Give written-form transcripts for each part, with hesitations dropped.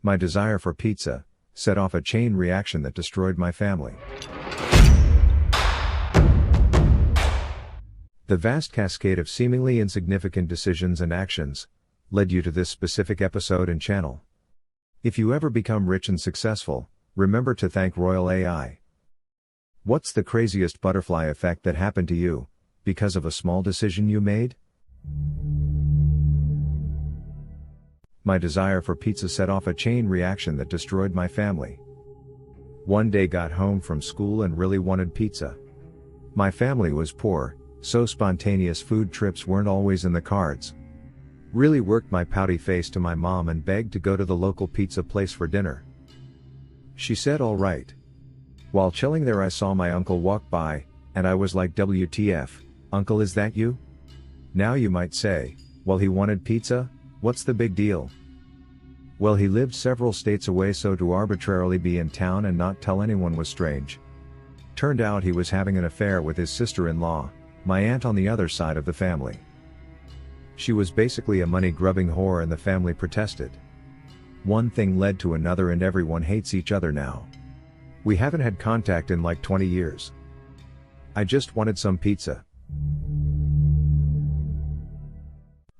My desire for pizza set off a chain reaction that destroyed my family. The vast cascade of seemingly insignificant decisions and actions led you to this specific episode and channel. If you ever become rich and successful, remember to thank Royal A.I. What's the craziest butterfly effect that happened to you because of a small decision you made? My desire for pizza set off a chain reaction that destroyed my family. One day got home from school and really wanted pizza. My family was poor, so spontaneous food trips weren't always in the cards. Really worked my pouty face to my mom and begged to go to the local pizza place for dinner. She said all right. While chilling there I saw my uncle walk by, and I was like WTF, uncle, is that you? Now you might say, well, he wanted pizza, what's the big deal? Well, he lived several states away, so to arbitrarily be in town and not tell anyone was strange. Turned out he was having an affair with his sister-in-law, my aunt on the other side of the family. She was basically a money-grubbing whore and the family protested. One thing led to another and everyone hates each other now. We haven't had contact in like 20 years. I just wanted some pizza.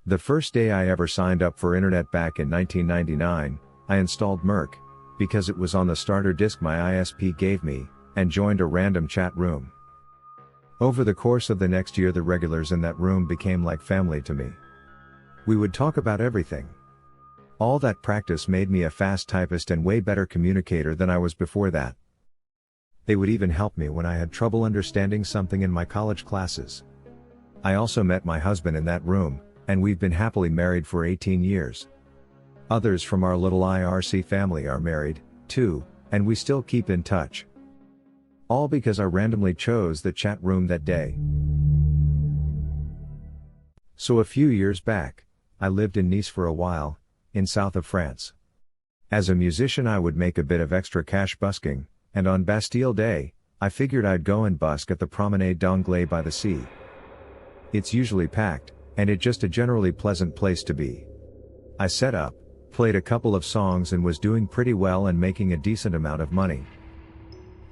The first day I ever signed up for internet back in 1999, I installed Merc, because it was on the starter disk my ISP gave me, and joined a random chat room. Over the course of the next year the regulars in that room became like family to me. We would talk about everything. All that practice made me a fast typist and way better communicator than I was before that. They would even help me when I had trouble understanding something in my college classes. I also met my husband in that room, and we've been happily married for 18 years. Others from our little IRC family are married, too, and we still keep in touch. All because I randomly chose the chat room that day. So a few years back, I lived in Nice for a while, in south of France. As a musician I would make a bit of extra cash busking, and on Bastille Day, I figured I'd go and busk at the Promenade d'Anglais by the sea. It's usually packed, and it's just a generally pleasant place to be. I set up, played a couple of songs and was doing pretty well and making a decent amount of money.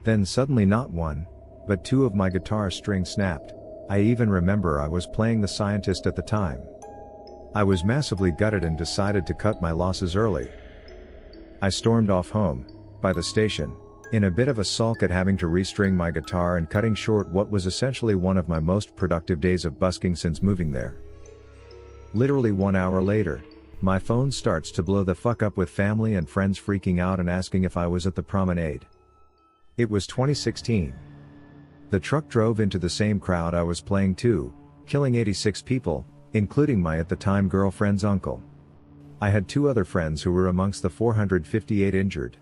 Then suddenly not one, but two of my guitar strings snapped. I even remember I was playing the Scientist at the time. I was massively gutted and decided to cut my losses early. I stormed off home, by the station, in a bit of a sulk at having to restring my guitar and cutting short what was essentially one of my most productive days of busking since moving there. Literally 1 hour later, my phone starts to blow the fuck up with family and friends freaking out and asking if I was at the promenade. It was 2016. The truck drove into the same crowd I was playing to, killing 86 people, including my at the time girlfriend's uncle. I had 2 other friends who were amongst the 458 injured.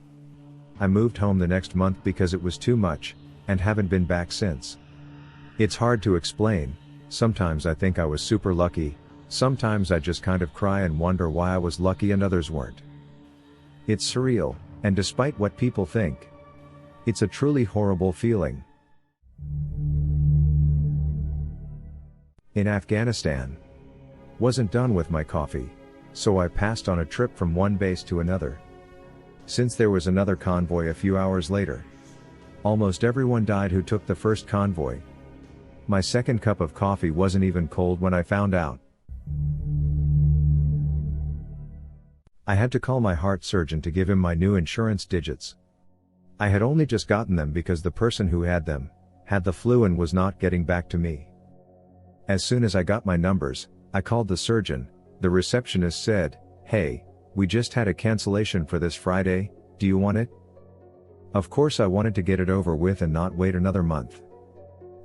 I moved home the next month because it was too much, and haven't been back since. It's hard to explain. Sometimes I think I was super lucky, sometimes I just kind of cry and wonder why I was lucky and others weren't. It's surreal, and despite what people think, it's a truly horrible feeling. In Afghanistan. Wasn't done with my coffee, so I passed on a trip from one base to another. Since there was another convoy a few hours later. Almost everyone died who took the first convoy. My second cup of coffee wasn't even cold when I found out. I had to call my heart surgeon to give him my new insurance digits. I had only just gotten them because the person who had them had the flu and was not getting back to me. As soon as I got my numbers, I called the surgeon. The receptionist said, "Hey, we just had a cancellation for this Friday, do you want it?" Of course I wanted to get it over with and not wait another month.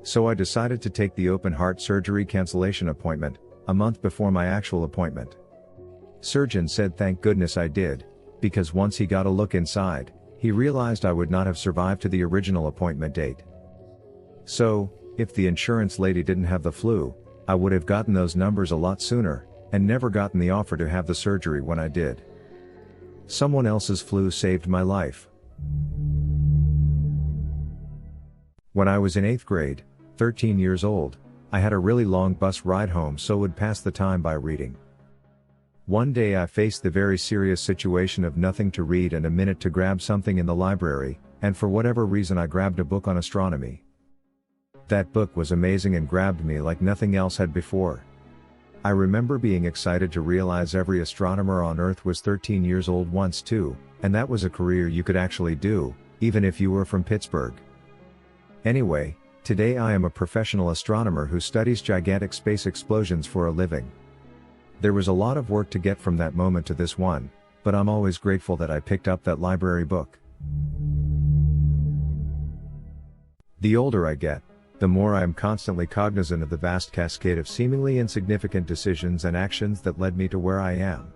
So I decided to take the open heart surgery cancellation appointment, a month before my actual appointment. Surgeon said thank goodness I did, because once he got a look inside, he realized I would not have survived to the original appointment date. So, if the insurance lady didn't have the flu, I would have gotten those numbers a lot sooner, and never gotten the offer to have the surgery when I did. Someone else's flu saved my life. When I was in 8th grade, 13 years old, I had a really long bus ride home so would pass the time by reading. One day I faced the very serious situation of nothing to read and a minute to grab something in the library, and for whatever reason I grabbed a book on astronomy. That book was amazing and grabbed me like nothing else had before. I remember being excited to realize every astronomer on Earth was 13 years old once too, and that was a career you could actually do, even if you were from Pittsburgh. Anyway, today I am a professional astronomer who studies gigantic space explosions for a living. There was a lot of work to get from that moment to this one, but I'm always grateful that I picked up that library book. The older I get, the more I am constantly cognizant of the vast cascade of seemingly insignificant decisions and actions that led me to where I am.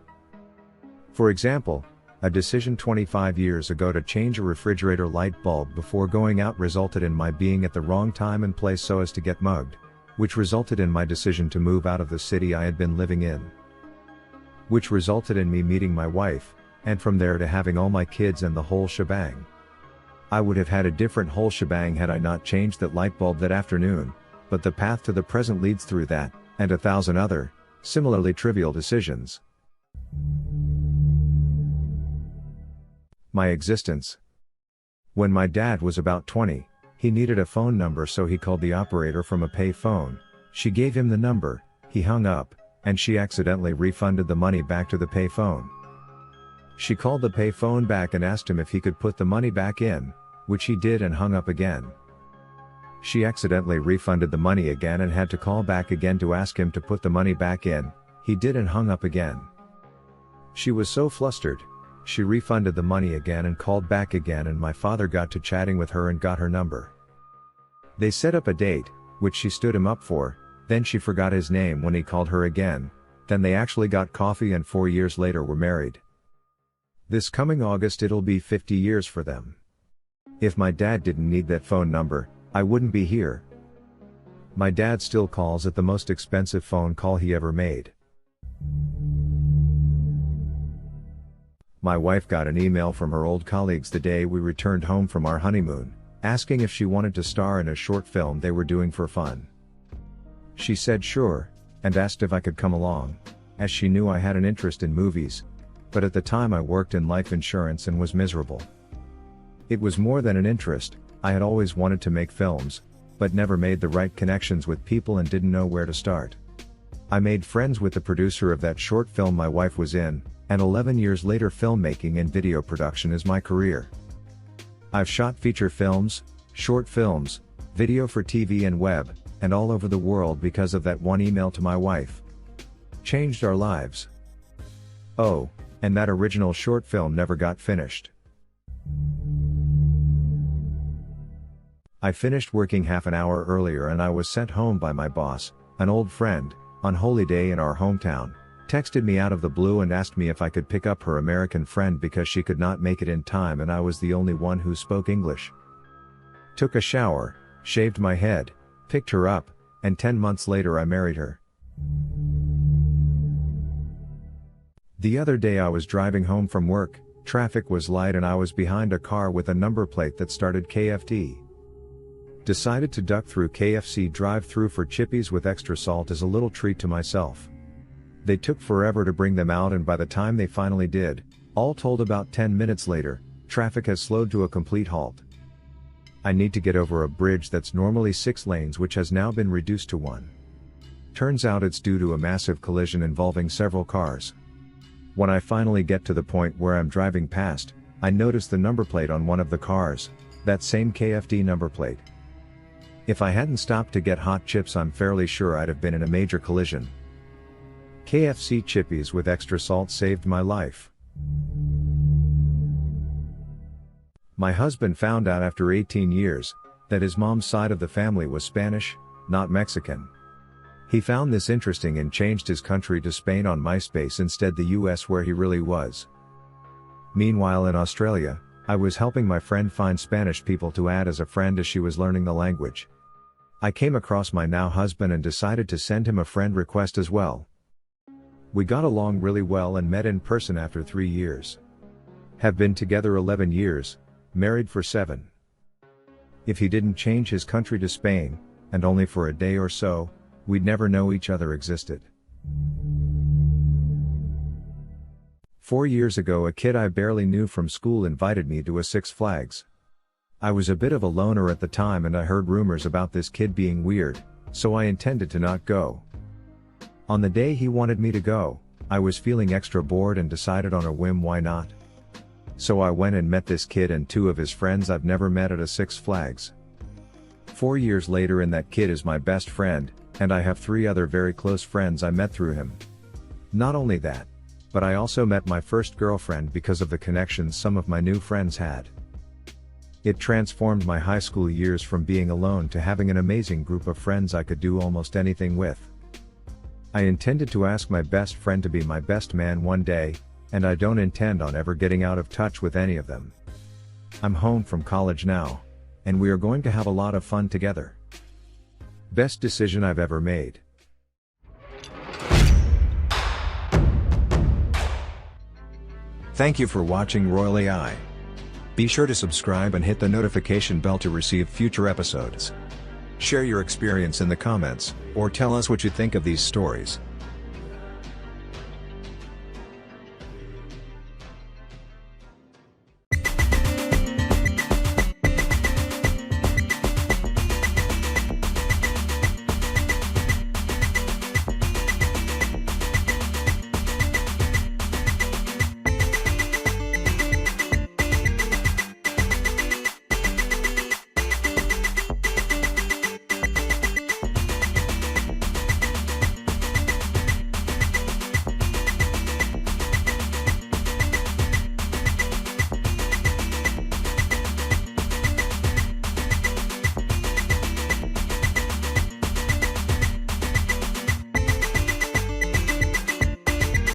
For example, a decision 25 years ago to change a refrigerator light bulb before going out resulted in my being at the wrong time and place so as to get mugged, which resulted in my decision to move out of the city I had been living in. Which resulted in me meeting my wife, and from there to having all my kids and the whole shebang. I would have had a different whole shebang had I not changed that light bulb that afternoon, but the path to the present leads through that, and 1,000 other, similarly trivial decisions. My existence. When my dad was about 20, he needed a phone number so he called the operator from a pay phone. She gave him the number, he hung up, and she accidentally refunded the money back to the pay phone. She called the pay phone back and asked him if he could put the money back in, which he did and hung up again. She accidentally refunded the money again and had to call back again to ask him to put the money back in, he did and hung up again. She was so flustered, she refunded the money again and called back again, and my father got to chatting with her and got her number. They set up a date, which she stood him up for, then she forgot his name when he called her again, then they actually got coffee and 4 years later were married. This coming August it'll be 50 years for them. If my dad didn't need that phone number, I wouldn't be here. My dad still calls it the most expensive phone call he ever made. My wife got an email from her old colleagues the day we returned home from our honeymoon, asking if she wanted to star in a short film they were doing for fun. She said sure, and asked if I could come along, as she knew I had an interest in movies, but at the time I worked in life insurance and was miserable. It was more than an interest, I had always wanted to make films, but never made the right connections with people and didn't know where to start. I made friends with the producer of that short film my wife was in, and 11 years later filmmaking and video production is my career. I've shot feature films, short films, video for TV and web, and all over the world because of that one email to my wife. Changed our lives. Oh, and that original short film never got finished. I finished working half an hour earlier and I was sent home by my boss, an old friend, on Holy Day in our hometown, texted me out of the blue and asked me if I could pick up her American friend because she could not make it in time and I was the only one who spoke English. Took a shower, shaved my head, picked her up, and 10 months later I married her. The other day I was driving home from work, traffic was light and I was behind a car with a number plate that started KFD. Decided to duck through KFC drive-thru for chippies with extra salt as a little treat to myself. They took forever to bring them out and by the time they finally did, all told about 10 minutes later, traffic has slowed to a complete halt. I need to get over a bridge that's normally 6 lanes which has now been reduced to 1. Turns out it's due to a massive collision involving several cars. When I finally get to the point where I'm driving past, I notice the number plate on one of the cars, that same KFD number plate. If I hadn't stopped to get hot chips I'm fairly sure I'd have been in a major collision. KFC chippies with extra salt saved my life. My husband found out after 18 years, that his mom's side of the family was Spanish, not Mexican. He found this interesting and changed his country to Spain on MySpace instead the US where he really was. Meanwhile in Australia, I was helping my friend find Spanish people to add as a friend as she was learning the language. I came across my now husband and decided to send him a friend request as well. We got along really well and met in person after 3 years. Have been together 11 years, married for 7. If he didn't change his country to Spain, and only for a day or so, we'd never know each other existed. 4 years ago, a kid I barely knew from school invited me to a Six Flags. I was a bit of a loner at the time and I heard rumors about this kid being weird, so I intended to not go. On the day he wanted me to go, I was feeling extra bored and decided on a whim why not. So I went and met this kid and two of his friends I've never met at a Six Flags. 4 years later, and that kid is my best friend, and I have 3 other very close friends I met through him. Not only that, but I also met my first girlfriend because of the connections some of my new friends had. It transformed my high school years from being alone to having an amazing group of friends I could do almost anything with. I intended to ask my best friend to be my best man one day, and I don't intend on ever getting out of touch with any of them. I'm home from college now, and we are going to have a lot of fun together. Best decision I've ever made. Thank you for watching Royal A.I. Be sure to subscribe and hit the notification bell to receive future episodes. Share your experience in the comments, or tell us what you think of these stories.